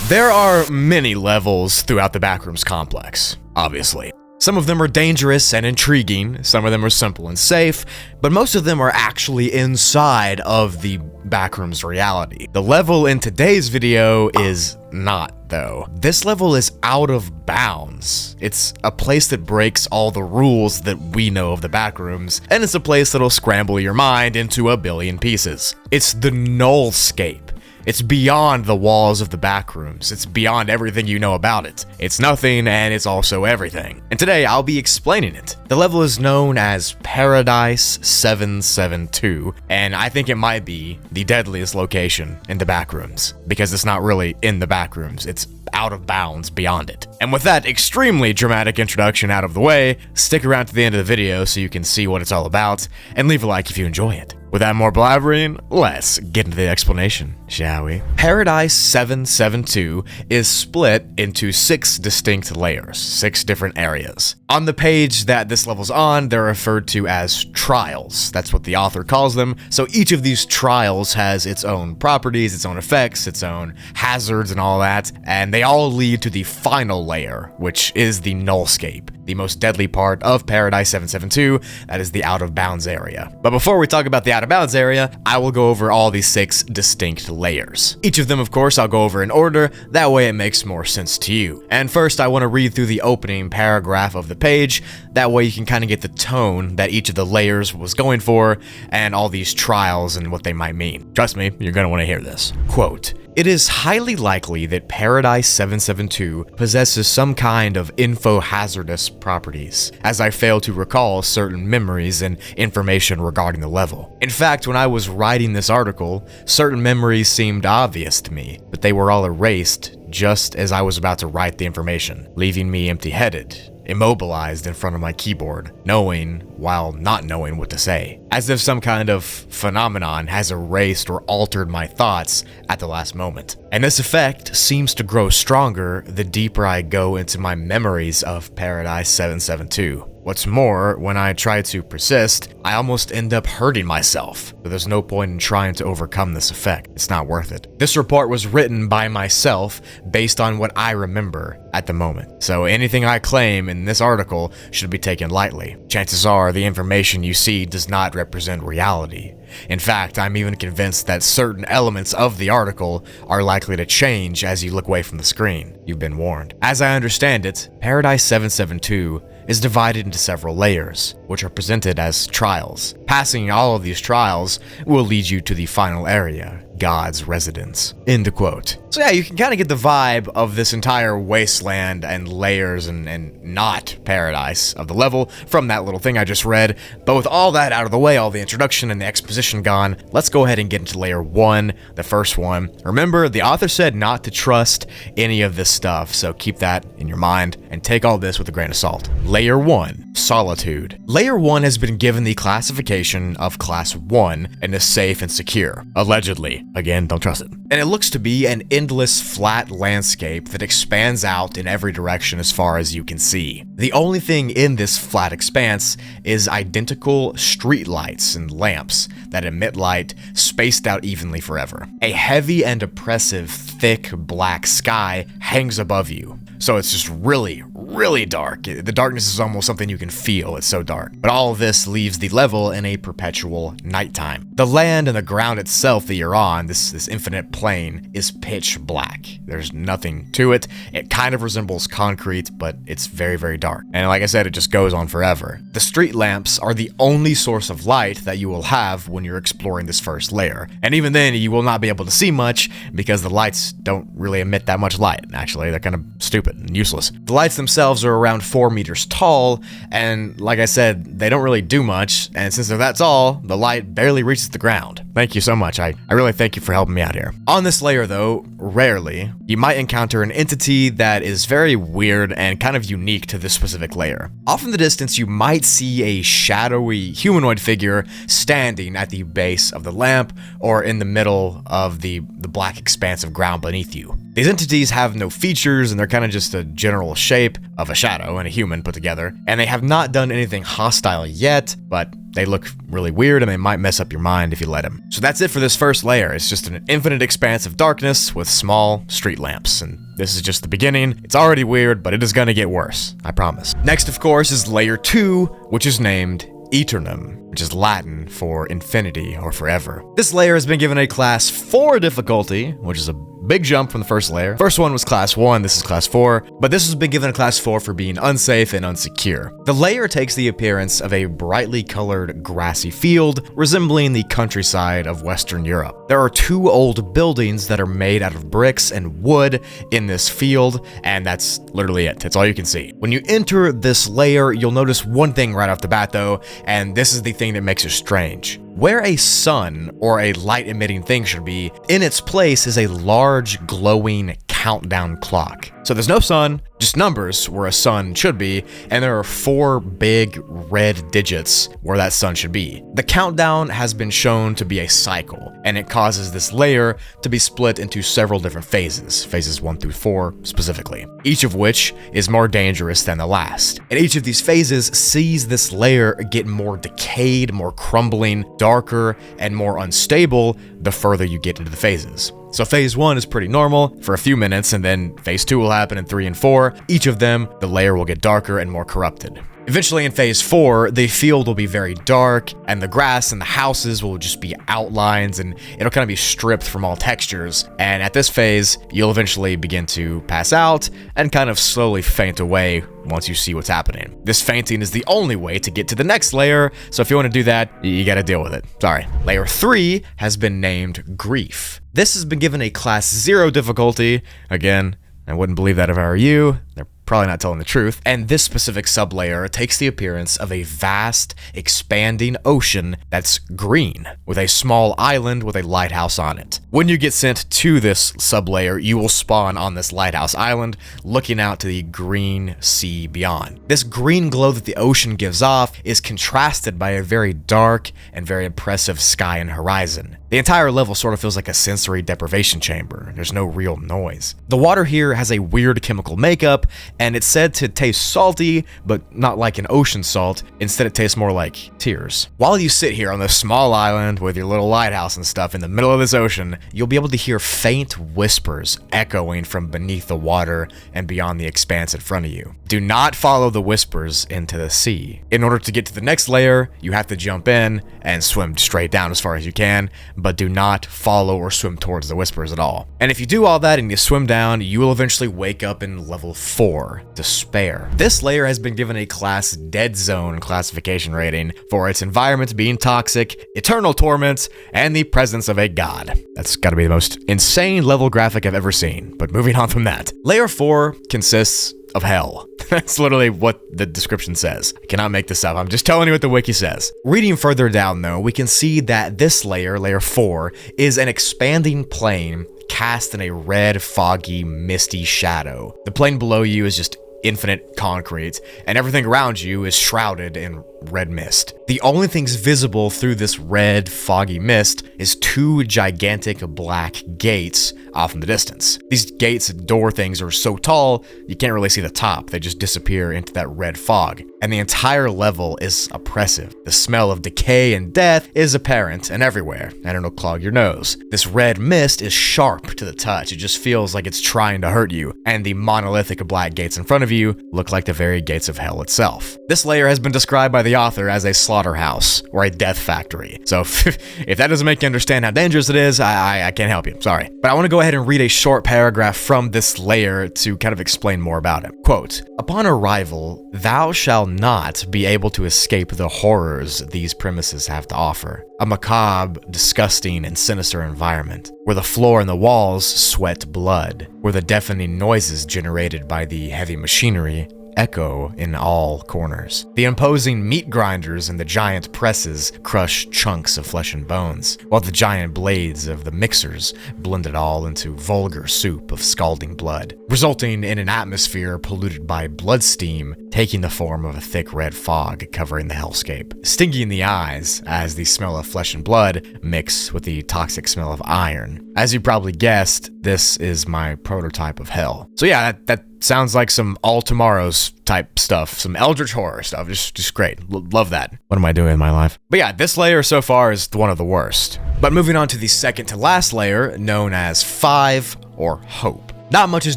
There are many levels throughout the Backrooms complex, obviously. Some of them are dangerous and intriguing, some of them are simple and safe, but most of them are actually inside of the Backrooms reality. The level in today's video is not, though. This level is out of bounds. It's a place that breaks all the rules that we know of the Backrooms, and it's a place that'll scramble your mind into a billion pieces. It's the Nullscape. It's beyond the walls of the Backrooms. It's beyond everything you know about it. It's nothing, and it's also everything. And today, I'll be explaining it. The level is known as Paradise 772, and I think it might be the deadliest location in the Backrooms, because it's not really in the Backrooms, it's out of bounds beyond it. And with that extremely dramatic introduction out of the way, stick around to the end of the video so you can see what it's all about, and leave a like if you enjoy it. Without more blabbering, let's get into the explanation, shall we? Paradise 772 is split into 6 distinct layers, 6 different areas. On the page that this level's on, they're referred to as trials. That's what the author calls them. So each of these trials has its own properties, its own effects, its own hazards and all that, and they all lead to the final layer, which is the Nullscape, the most deadly part of Paradise 772, that is the out of bounds area. But before we talk about the out of bounds area, I will go over all these 6 distinct layers. Each of them, of course, I'll go over in order, that way it makes more sense to you. And first, I want to read through the opening paragraph of the page, that way you can kind of get the tone that each of the layers was going for, and all these trials and what they might mean. Trust me, you're going to want to hear this. Quote, "It is highly likely that Paradise 772 possesses some kind of info-hazardous properties, as I fail to recall certain memories and information regarding the level. In fact, when I was writing this article, certain memories seemed obvious to me, but they were all erased just as I was about to write the information, leaving me empty-headed, immobilized in front of my keyboard, knowing while not knowing what to say, as if some kind of phenomenon has erased or altered my thoughts at the last moment. And this effect seems to grow stronger the deeper I go into my memories of Paradise 772. What's more, when I try to persist, I almost end up hurting myself, but there's no point in trying to overcome this effect. It's not worth it. This report was written by myself based on what I remember at the moment, so anything I claim in this article should be taken lightly. Chances are the information you see does not represent reality. In fact, I'm even convinced that certain elements of the article are likely to change as you look away from the screen. You've been warned. As I understand it, Paradise 772 is divided into several layers, which are presented as trials. Passing all of these trials will lead you to the final area, God's residence." End quote. So yeah, you can kind of get the vibe of this entire wasteland and layers and not paradise of the level from that little thing I just read. But with all that out of the way, all the introduction and the exposition gone, let's go ahead and get into layer 1, the first one. Remember, the author said not to trust any of this stuff, so keep that in your mind and take all this with a grain of salt. Layer 1, Solitude. Layer 1 has been given the classification of Class 1 and is safe and secure, allegedly. Again, don't trust it. And it looks to be an endless flat landscape that expands out in every direction as far as you can see. The only thing in this flat expanse is identical street lights and lamps that emit light spaced out evenly forever. A heavy and oppressive, thick black sky hangs above you. So it's just really, really dark. The darkness is almost something you can feel, it's so dark. But all of this leaves the level in a perpetual nighttime. The land and the ground itself that you're on, this infinite plane, is pitch black. There's nothing to it. It kind of resembles concrete, but it's very, very dark. And like I said, it just goes on forever. The street lamps are the only source of light that you will have when you're exploring this first layer. And even then, you will not be able to see much because the lights don't really emit that much light. Actually, they're kind of stupid and useless. The lights themselves are around 4 meters tall, and like I said, they don't really do much, and since they're that tall, the light barely reaches the ground. Thank you so much. I really thank you for helping me out here. On this layer though, rarely, you might encounter an entity that is very weird and kind of unique to this specific layer. Off in the distance, you might see a shadowy humanoid figure standing at the base of the lamp or in the middle of the black expanse of ground beneath you. These entities have no features and they're kind of just a general shape of a shadow and a human put together, and they have not done anything hostile yet, but They look really weird and they might mess up your mind if you let them. So that's it for this first layer. It's just an infinite expanse of darkness with small street lamps, and this is just the beginning. It's already weird, but it is gonna get worse, I promise. Next, of course, is layer 2, which is named Eternum, which is Latin for infinity or forever. This layer has been given a class 4 difficulty, which is a big jump from the first layer. First one was class 1, this is class 4, but this has been given a class 4 for being unsafe and unsecure. The layer takes the appearance of a brightly colored grassy field resembling the countryside of Western Europe. There are 2 old buildings that are made out of bricks and wood in this field, and that's literally it. That's all you can see. When you enter this layer, you'll notice one thing right off the bat though, and this is the thing that makes it strange. Where a sun or a light-emitting thing should be, in its place is a large glowing countdown clock. So there's no sun, just numbers where a sun should be, and there are 4 big red digits where that sun should be. The countdown has been shown to be a cycle, and it causes this layer to be split into several different phases, phases 1 through 4 specifically, each of which is more dangerous than the last. And each of these phases sees this layer get more decayed, more crumbling, darker, and more unstable the further you get into the phases. So phase 1 is pretty normal for a few minutes, and then phase 2 will happen in 3 and 4. Each of them, the layer will get darker and more corrupted. Eventually in phase 4, the field will be very dark, and the grass and the houses will just be outlines, and it'll kind of be stripped from all textures. And at this phase, you'll eventually begin to pass out and kind of slowly faint away once you see what's happening. This fainting is the only way to get to the next layer, so if you want to do that, you gotta deal with it. Sorry. Layer 3 has been named Grief. This has been given a class 0 difficulty. Again, I wouldn't believe that if I were you. They're probably not telling the truth. And this specific sublayer takes the appearance of a vast, expanding ocean that's green, with a small island with a lighthouse on it. When you get sent to this sublayer, you will spawn on this lighthouse island, looking out to the green sea beyond. This green glow that the ocean gives off is contrasted by a very dark and very impressive sky and horizon. The entire level sort of feels like a sensory deprivation chamber. There's no real noise. The water here has a weird chemical makeup, and it's said to taste salty, but not like an ocean salt. Instead, it tastes more like tears. While you sit here on this small island with your little lighthouse and stuff in the middle of this ocean, you'll be able to hear faint whispers echoing from beneath the water and beyond the expanse in front of you. Do not follow the whispers into the sea. In order to get to the next layer, you have to jump in and swim straight down as far as you can, but do not follow or swim towards the whispers at all. And if you do all that and you swim down, you will eventually wake up in level 4, Despair. This layer has been given a class Dead Zone classification rating for its environment being toxic, eternal torment, and the presence of a god. That's gotta be the most insane level graphic I've ever seen, but moving on from that. Layer 4 consists of hell. That's literally what the description says. I cannot make this up. I'm just telling you what the wiki says. Reading further down though, we can see that this layer, layer 4, is an expanding plane cast in a red, foggy, misty shadow. The plane below you is just infinite concrete, and everything around you is shrouded in red mist. The only things visible through this red, foggy mist is 2 gigantic black gates off in the distance. These gates and door things are so tall, you can't really see the top. They just disappear into that red fog. And the entire level is oppressive. The smell of decay and death is apparent and everywhere, and it'll clog your nose. This red mist is sharp to the touch. It just feels like it's trying to hurt you. And the monolithic black gates in front of you look like the very gates of hell itself. This layer has been described by the author as a slaughterhouse or a death factory. So if that doesn't make you understand how dangerous it is, I can't help you. Sorry. But I want to go ahead and read a short paragraph from this layer to kind of explain more about it. Quote, "Upon arrival, thou shalt not be able to escape the horrors these premises have to offer. A macabre, disgusting, and sinister environment, where the floor and the walls sweat blood, where the deafening noises generated by the heavy machinery echo in all corners. The imposing meat grinders and the giant presses crush chunks of flesh and bones, while the giant blades of the mixers blend it all into vulgar soup of scalding blood, resulting in an atmosphere polluted by blood steam taking the form of a thick red fog covering the hellscape, stinging the eyes as the smell of flesh and blood mix with the toxic smell of iron. As you probably guessed, this is my prototype of hell." So yeah, that sounds like some All Tomorrows type stuff, some Eldritch Horror stuff. Just great. Love that. What am I doing in my life? But yeah, this layer so far is one of the worst. But moving on to the second to last layer, known as 5 or Hope. Not much is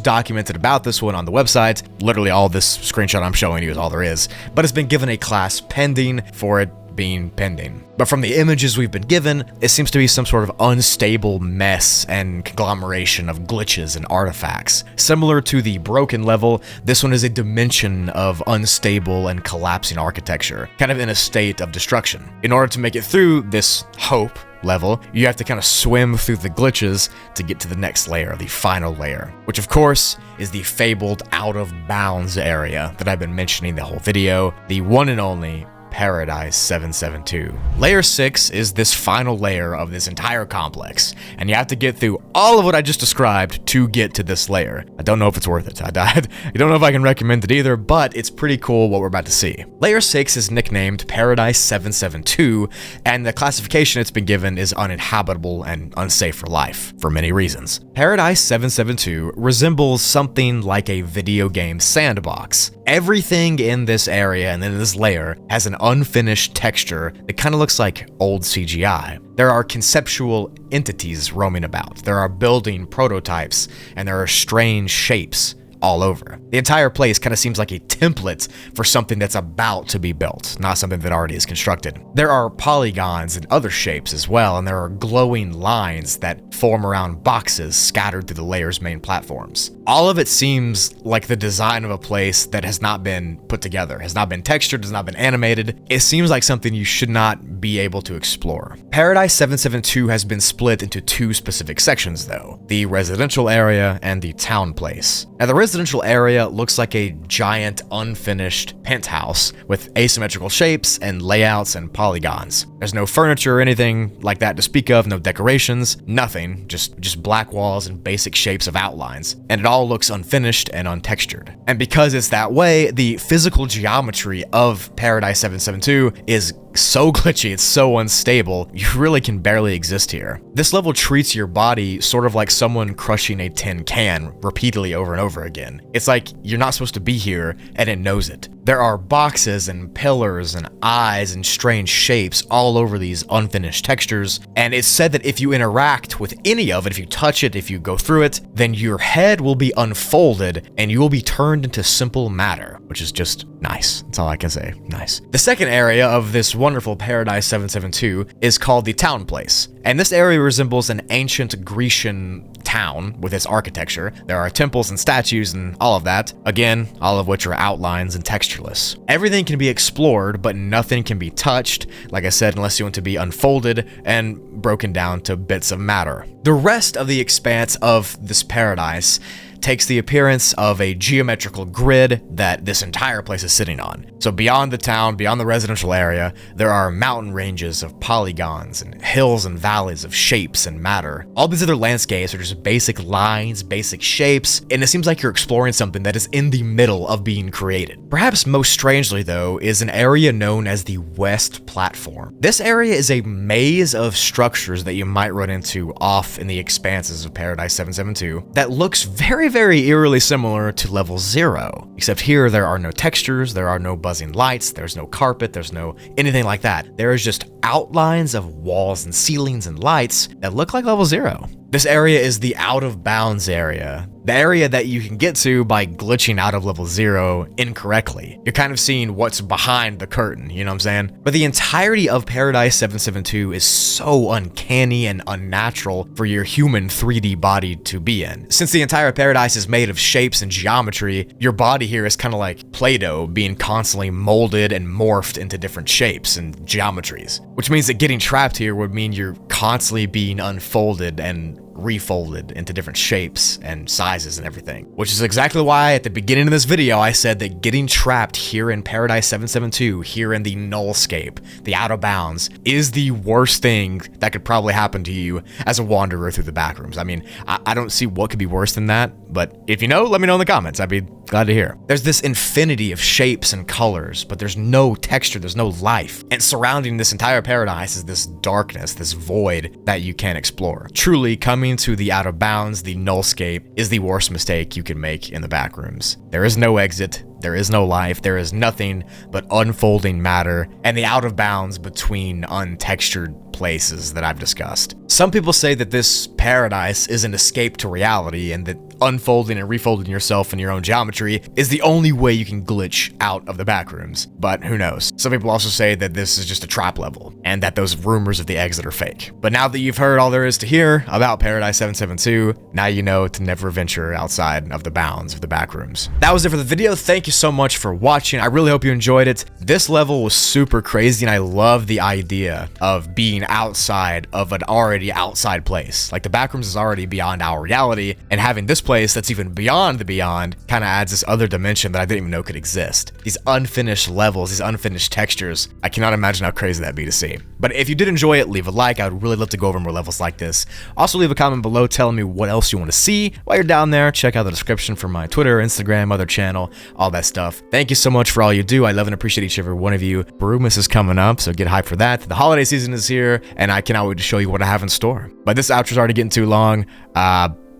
documented about this one on the website. Literally all this screenshot I'm showing you is all there is, but it's been given a class pending for it being pending. But from the images we've been given, it seems to be some sort of unstable mess and conglomeration of glitches and artifacts. Similar to the broken level, this one is a dimension of unstable and collapsing architecture, kind of in a state of destruction. In order to make it through this Hope level, you have to kind of swim through the glitches to get to the next layer, the final layer, which of course is the fabled out of bounds area that I've been mentioning the whole video, the one and only Paradise 772. Layer 6 is this final layer of this entire complex, and you have to get through all of what I just described to get to this layer. I don't know if it's worth it. I don't know if I can recommend it either, but it's pretty cool what we're about to see. Layer 6 is nicknamed Paradise 772, and the classification it's been given is uninhabitable and unsafe for life, for many reasons. Paradise 772 resembles something like a video game sandbox. Everything in this area and in this layer has an unfinished texture that kind of looks like old CGI. There are conceptual entities roaming about. There are building prototypes, and there are strange shapes all over. The entire place kind of seems like a template for something that's about to be built, not something that already is constructed. There are polygons and other shapes as well, and there are glowing lines that form around boxes scattered through the layer's main platforms. All of it seems like the design of a place that has not been put together, has not been textured, has not been animated. It seems like something you should not be able to explore. Paradise 772 has been split into two specific sections though, the residential area and the town place. Now the residential area looks like a giant unfinished penthouse with asymmetrical shapes and layouts and polygons. There's no furniture or anything like that to speak of, no decorations, nothing, just black walls and basic shapes of outlines, and it all looks unfinished and untextured. And because it's that way, the physical geometry of Paradise 772 is so glitchy, it's so unstable, you really can barely exist here. This level treats your body sort of like someone crushing a tin can repeatedly over and over again. It's like you're not supposed to be here and it knows it. There are boxes and pillars and eyes and strange shapes all over these unfinished textures, and it's said that if you interact with any of it, if you touch it, if you go through it, then your head will be unfolded and you will be turned into simple matter, which is just nice. That's all I can say. Nice. The second area of this wonderful Paradise 772 is called the Town Place, and this area resembles an ancient Grecian town with its architecture. There are temples and statues and all of that, again, all of which are outlines and textureless. Everything can be explored, but nothing can be touched, like I said, unless you want to be unfolded and broken down to bits of matter. The rest of the expanse of this paradise takes the appearance of a geometrical grid that this entire place is sitting on. So beyond the town, beyond the residential area, there are mountain ranges of polygons and hills and valleys of shapes and matter. All these other landscapes are just basic lines, basic shapes, and it seems like you're exploring something that is in the middle of being created. Perhaps most strangely though, is an area known as the West Platform. This area is a maze of structures that you might run into off in the expanses of Paradise 772 that looks very eerily similar to level 0, except here there are no textures, there are no buzzing lights, there's no carpet, there's no anything like that. There is just outlines of walls and ceilings and lights that look like level 0. This area is the out of bounds area, the area that you can get to by glitching out of level 0 incorrectly. You're kind of seeing what's behind the curtain, you know what I'm saying? But the entirety of Paradise 772 is so uncanny and unnatural for your human 3D body to be in. Since the entire paradise is made of shapes and geometry, your body here is kind of like Play-Doh being constantly molded and morphed into different shapes and geometries, which means that getting trapped here would mean you're constantly being unfolded and refolded into different shapes and sizes and everything, which is exactly why at the beginning of this video I said that getting trapped here in Paradise 772, here in the nullscape, the out of bounds, is the worst thing that could probably happen to you as a wanderer through the backrooms. I mean, I don't see what could be worse than that, but if you know, let me know in the comments. I'd be Glad to hear. There's this infinity of shapes and colors, but there's no texture, there's no life. And surrounding this entire paradise is this darkness, this void that you can't explore. Truly, coming to the out of bounds, the nullscape, is the worst mistake you can make in the Backrooms. There is no exit. There is no life, there is nothing but unfolding matter and the out of bounds between untextured places that I've discussed. Some people say that this paradise is an escape to reality and that unfolding and refolding yourself in your own geometry is the only way you can glitch out of the Backrooms, but who knows. Some people also say that this is just a trap level and that those rumors of the exit are fake. But now that you've heard all there is to hear about Paradise 772, now you know to never venture outside of the bounds of the Backrooms. That was it for the video. Thank you so much for watching. I really hope you enjoyed it. This level was super crazy and I love the idea of being outside of an already outside place. Like the Backrooms is already beyond our reality, and having this place that's even beyond the beyond kind of adds this other dimension that I didn't even know could exist. These unfinished levels, these unfinished textures, I cannot imagine how crazy that'd be to see. But if you did enjoy it, leave a like. I would really love to go over more levels like this. Also leave a comment below telling me what else you want to see. While you're down there, check out the description for my Twitter, Instagram, other channel, all that stuff. Thank you so much for all you do. I love and appreciate each and every one of you. Backrooms is coming up, so get hyped for that. The holiday season is here, and I cannot wait to show you what I have in store. But this outro's already getting too long.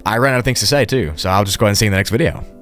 I ran out of things to say too, so I'll just go ahead and see you in the next video.